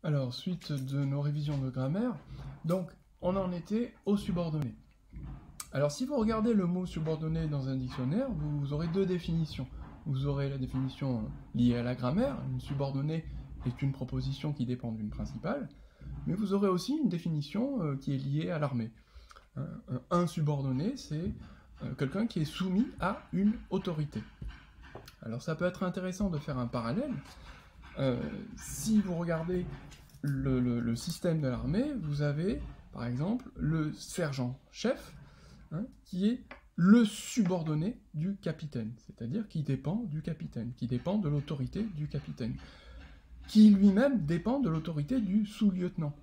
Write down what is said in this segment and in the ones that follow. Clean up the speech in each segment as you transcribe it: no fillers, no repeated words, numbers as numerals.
Alors, suite de nos révisions de grammaire, donc on en était au subordonné. Alors, si vous regardez le mot subordonné dans un dictionnaire, vous aurez deux définitions. Vous aurez la définition liée à la grammaire, une subordonnée est une proposition qui dépend d'une principale, mais vous aurez aussi une définition qui est liée à l'armée. Un subordonné, c'est quelqu'un qui est soumis à une autorité. Alors ça peut être intéressant de faire un parallèle. Si vous regardez le système de l'armée, vous avez par exemple le sergent-chef, qui est le subordonné du capitaine, c'est-à-dire qui dépend du capitaine, qui dépend de l'autorité du capitaine, qui lui-même dépend de l'autorité du sous-lieutenant,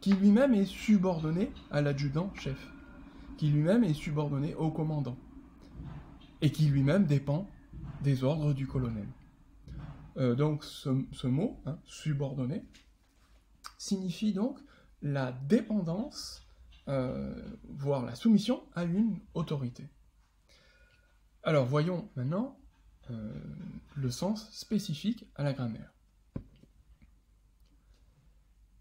qui lui-même est subordonné à l'adjudant-chef, qui lui-même est subordonné au commandant, et qui lui-même dépend des ordres du colonel. Donc ce mot, subordonné, signifie donc la dépendance, voire la soumission à une autorité. Alors voyons maintenant le sens spécifique à la grammaire.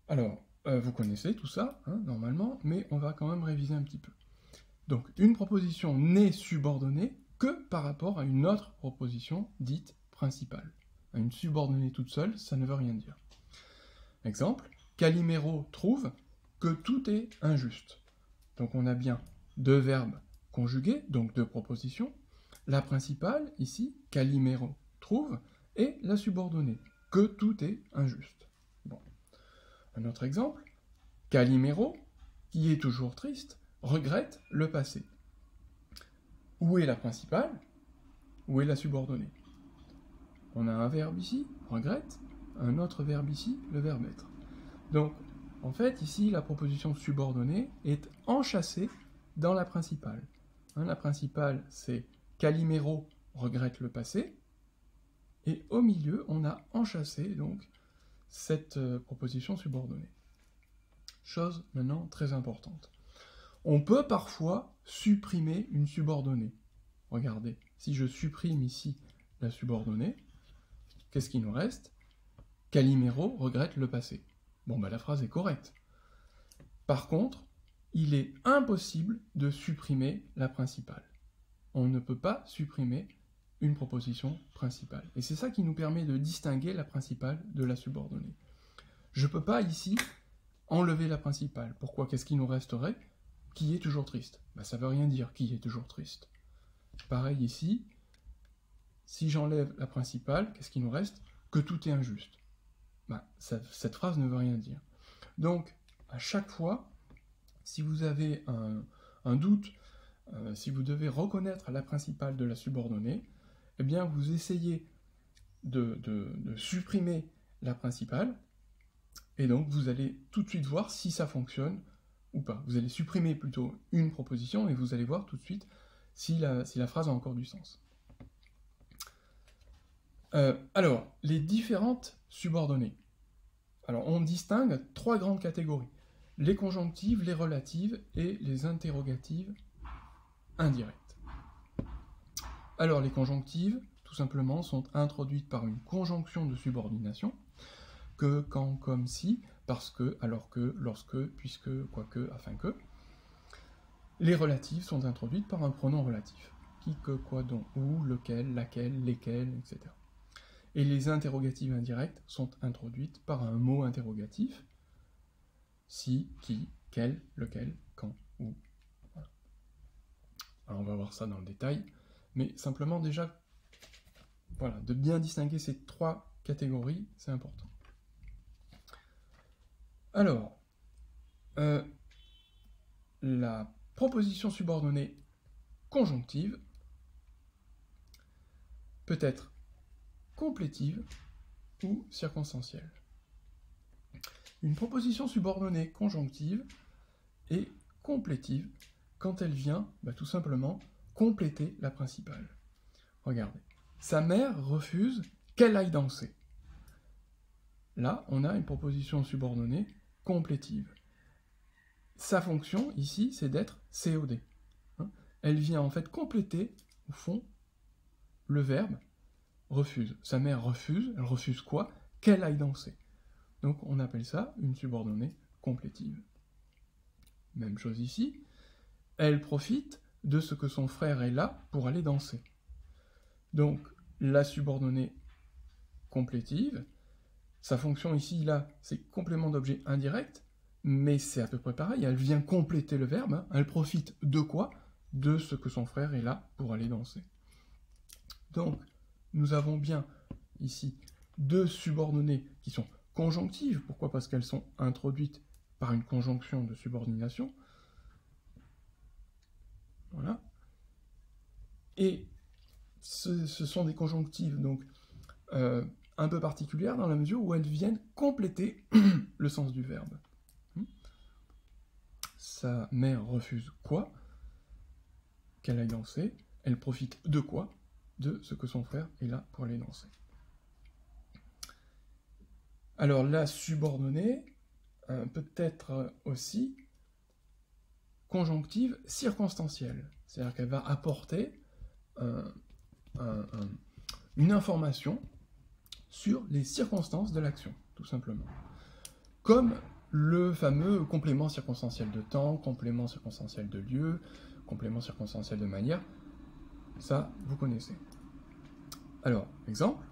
Alors, vous connaissez tout ça, normalement, mais on va quand même réviser un petit peu. Donc, une proposition n'est subordonnée que par rapport à une autre proposition dite principale. Une subordonnée toute seule, ça ne veut rien dire. Exemple, Calimero trouve que tout est injuste. Donc on a bien deux verbes conjugués, donc deux propositions. La principale, ici, Calimero trouve, et la subordonnée, que tout est injuste. Bon. Un autre exemple, Calimero, qui est toujours triste, regrette le passé. Où est la principale? Où est la subordonnée? On a un verbe ici, regrette, un autre verbe ici, le verbe être. Donc, en fait, ici, la proposition subordonnée est enchâssée dans la principale. La principale, c'est Calimero regrette le passé, et au milieu, on a enchâssé donc cette proposition subordonnée. Chose maintenant très importante. On peut parfois supprimer une subordonnée. Regardez, si je supprime ici la subordonnée, qu'est-ce qui nous reste? Calimero regrette le passé. Bon, la phrase est correcte. Par contre, il est impossible de supprimer la principale. On ne peut pas supprimer une proposition principale. Et c'est ça qui nous permet de distinguer la principale de la subordonnée. Je ne peux pas ici enlever la principale. Pourquoi? Qu'est-ce qui nous resterait? Qui est toujours triste? Ça ne veut rien dire, qui est toujours triste. Pareil ici, si j'enlève la principale, qu'est-ce qui nous reste? Que tout est injuste. Cette phrase ne veut rien dire. Donc, à chaque fois, si vous avez un doute, si vous devez reconnaître la principale de la subordonnée, eh bien, vous essayez de supprimer la principale, et donc vous allez tout de suite voir si ça fonctionne ou pas. Vous allez supprimer plutôt une proposition, et vous allez voir tout de suite si la phrase a encore du sens. Alors, les différentes subordonnées. Alors, on distingue trois grandes catégories. Les conjonctives, les relatives et les interrogatives indirectes. Alors, les conjonctives, tout simplement, sont introduites par une conjonction de subordination, que, quand, comme, si, parce que, alors que, lorsque, puisque, quoique, afin que. Les relatives sont introduites par un pronom relatif. Qui, que, quoi, dont, où, lequel, laquelle, lesquels, etc. Et les interrogatives indirectes sont introduites par un mot interrogatif, si, qui, quel, lequel, quand, où. Voilà. Alors on va voir ça dans le détail, mais simplement déjà, voilà, de bien distinguer ces trois catégories, c'est important. Alors, la proposition subordonnée conjonctive peut être complétive ou circonstancielle. Une proposition subordonnée conjonctive est complétive quand elle vient, tout simplement, compléter la principale. Regardez. Sa mère refuse qu'elle aille danser. Là, on a une proposition subordonnée complétive. Sa fonction, ici, c'est d'être COD. Elle vient en fait compléter, au fond, le verbe refuse. Sa mère refuse, elle refuse quoi? Qu'elle aille danser. Donc on appelle ça une subordonnée complétive. Même chose ici, elle profite de ce que son frère est là pour aller danser. Donc la subordonnée complétive, sa fonction ici, là, c'est complément d'objet indirect, mais c'est à peu près pareil, elle vient compléter le verbe, hein. Elle profite de quoi? De ce que son frère est là pour aller danser. Donc, nous avons bien ici deux subordonnées qui sont conjonctives. Pourquoi? Parce qu'elles sont introduites par une conjonction de subordination. Voilà. Et ce sont des conjonctives donc un peu particulières dans la mesure où elles viennent compléter le sens du verbe. Sa mère refuse quoi? Qu'elle aille danser. Elle profite de quoi? De ce que son frère est là pour aller danser. Alors la subordonnée peut être aussi conjonctive circonstancielle, c'est-à-dire qu'elle va apporter une information sur les circonstances de l'action, tout simplement. Comme le fameux complément circonstanciel de temps, complément circonstanciel de lieu, complément circonstanciel de manière, ça, vous connaissez. Alors, exemple,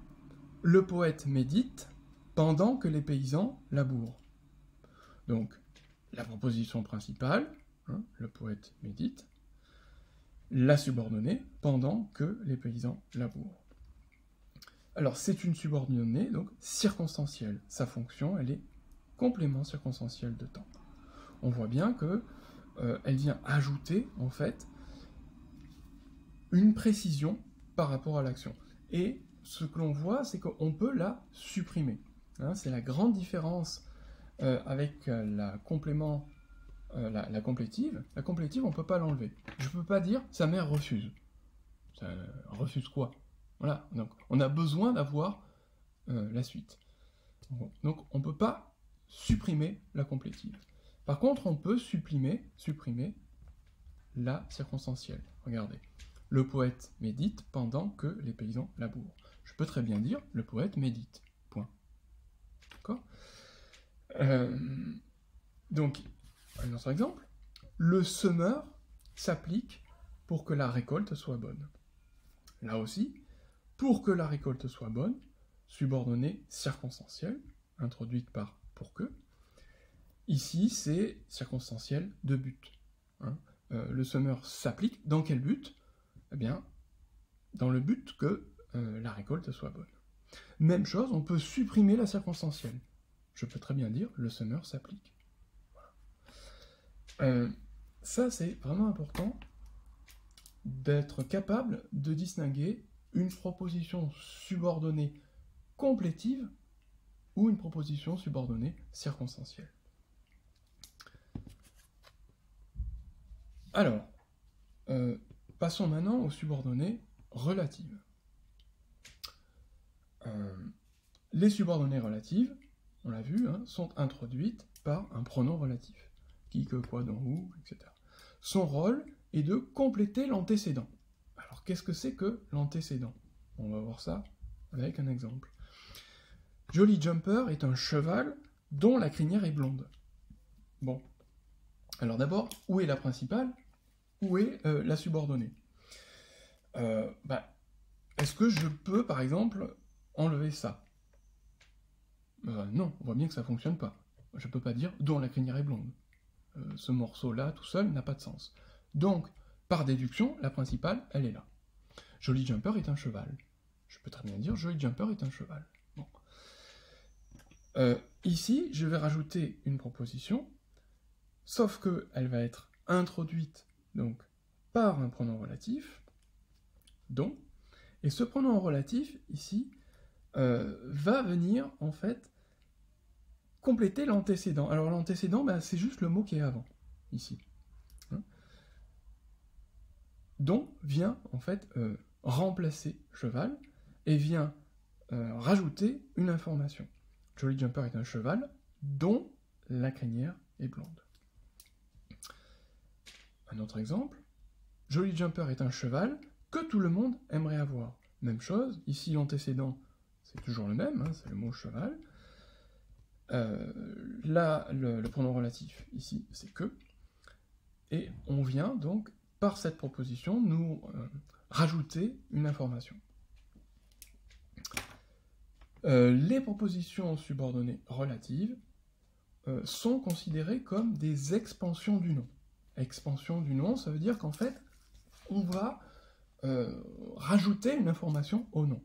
le poète médite pendant que les paysans labourent. Donc, la proposition principale, hein, le poète médite, la subordonnée pendant que les paysans labourent. Alors, c'est une subordonnée, donc circonstancielle. Sa fonction, elle est complément circonstanciel de temps. On voit bien que elle vient ajouter, en fait, une précision par rapport à l'action. Et ce que l'on voit, c'est qu'on peut la supprimer. Hein, c'est la grande différence avec la complément, la complétive. La complétive, on ne peut pas l'enlever. Je ne peux pas dire « sa mère refuse ». Ça refuse quoi? Voilà, donc on a besoin d'avoir la suite. Donc on ne peut pas supprimer la complétive. Par contre, on peut supprimer la circonstancielle. Regardez. Le poète médite pendant que les paysans labourent. Je peux très bien dire le poète médite. Point. D'accord? Donc, un autre exemple. Le semeur s'applique pour que la récolte soit bonne. Là aussi, pour que la récolte soit bonne, subordonnée circonstancielle, introduite par pour que. Ici, c'est circonstanciel de but. Hein. Le semeur s'applique. Dans quel but? Eh bien, dans le but que la récolte soit bonne. Même chose, on peut supprimer la circonstancielle. Je peux très bien dire le semeur s'applique. Voilà. Ça, c'est vraiment important d'être capable de distinguer une proposition subordonnée complétive ou une proposition subordonnée circonstancielle. Alors, passons maintenant aux subordonnées relatives. Les subordonnées relatives, on l'a vu, hein, sont introduites par un pronom relatif. Qui, que, quoi, dont, où, etc. Son rôle est de compléter l'antécédent. Alors, qu'est-ce que c'est que l'antécédent? On va voir ça avec un exemple. Jolly Jumper est un cheval dont la crinière est blonde. Bon. Alors d'abord, où est la principale? Où est la subordonnée? Est-ce que je peux, par exemple, enlever ça? Non, on voit bien que ça ne fonctionne pas. Je ne peux pas dire « dont la crinière est blonde ». Ce morceau-là, tout seul, n'a pas de sens. Donc, par déduction, la principale, elle est là. Jolly Jumper est un cheval. Je peux très bien dire « Jolly Jumper est un cheval ». Bon. Ici, je vais rajouter une proposition, sauf qu'elle va être introduite donc, par un pronom relatif, dont, et ce pronom relatif, ici, va venir, en fait, compléter l'antécédent. Alors l'antécédent, c'est juste le mot qui est avant, ici. Hein? Dont vient, en fait, remplacer cheval, et vient rajouter une information. Jolly Jumper est un cheval dont la crinière est blonde. Un autre exemple. Jolly Jumper est un cheval que tout le monde aimerait avoir. Même chose, ici l'antécédent, c'est toujours le même, hein, c'est le mot cheval. Là, le pronom relatif, ici, c'est que. Et on vient donc, par cette proposition, nous rajouter une information. Les propositions subordonnées relatives sont considérées comme des expansions du nom. Expansion du nom, ça veut dire qu'en fait, on va rajouter une information au nom.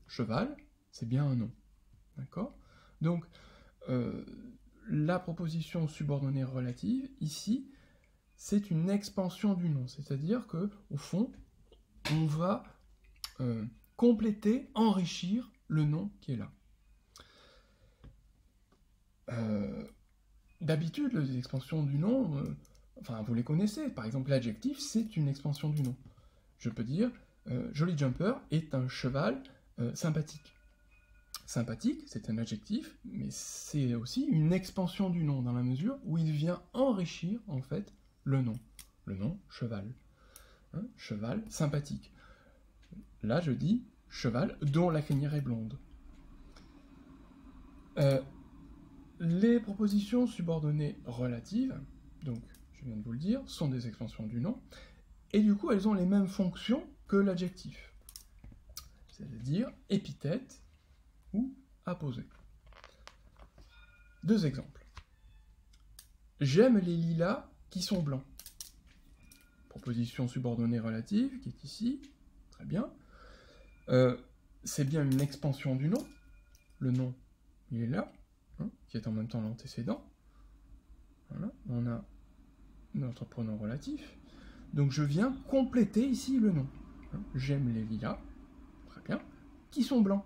Cheval, c'est bien un nom. D'accord ? Donc, la proposition subordonnée relative, ici, c'est une expansion du nom. C'est-à-dire que, au fond, on va compléter, enrichir le nom qui est là. D'habitude, les expansions du nom, enfin, vous les connaissez. Par exemple, l'adjectif, c'est une expansion du nom. Je peux dire, Jolly Jumper est un cheval sympathique. Sympathique, c'est un adjectif, mais c'est aussi une expansion du nom, dans la mesure où il vient enrichir, en fait, le nom. Le nom, cheval. Hein, cheval sympathique. Là, je dis cheval dont la crinière est blonde. Les propositions subordonnées relatives, donc je viens de vous le dire, sont des expansions du nom, et du coup elles ont les mêmes fonctions que l'adjectif, c'est-à-dire épithète ou apposé. Deux exemples. J'aime les lilas qui sont blancs. Proposition subordonnée relative qui est ici, très bien. C'est bien une expansion du nom, le nom il est là, qui est en même temps l'antécédent. Voilà, on a notre pronom relatif. Donc je viens compléter ici le nom. J'aime les lilas, très bien, qui sont blancs.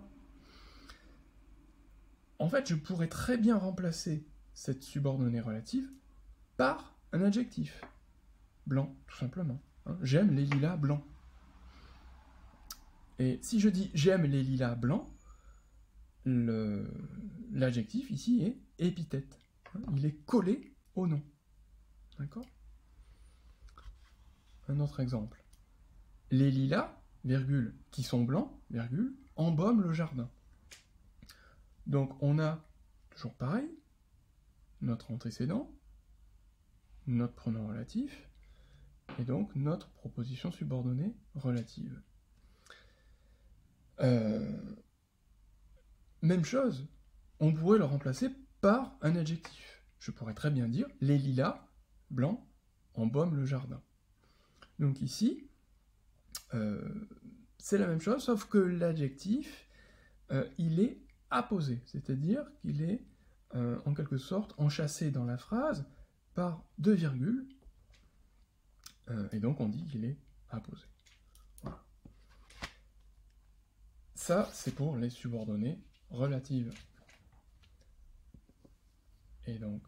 En fait, je pourrais très bien remplacer cette subordonnée relative par un adjectif. Blanc, tout simplement. J'aime les lilas blancs. Et si je dis j'aime les lilas blancs, l'adjectif ici est épithète. Il est collé au nom. D'accord ? Un autre exemple. Les lilas, virgule, qui sont blancs, virgule, embaument le jardin. Donc on a, toujours pareil, notre antécédent, notre pronom relatif, et donc notre proposition subordonnée relative. Même chose, on pourrait le remplacer par un adjectif. Je pourrais très bien dire « les lilas blancs embaument le jardin ». Donc ici, c'est la même chose, sauf que l'adjectif, il est apposé, c'est-à-dire qu'il est en quelque sorte enchâssé dans la phrase par deux virgules, et donc on dit qu'il est apposé. Voilà. Ça, c'est pour les subordonnées relatives. Et donc,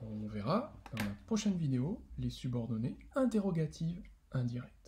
on verra dans la prochaine vidéo les subordonnées interrogatives indirectes.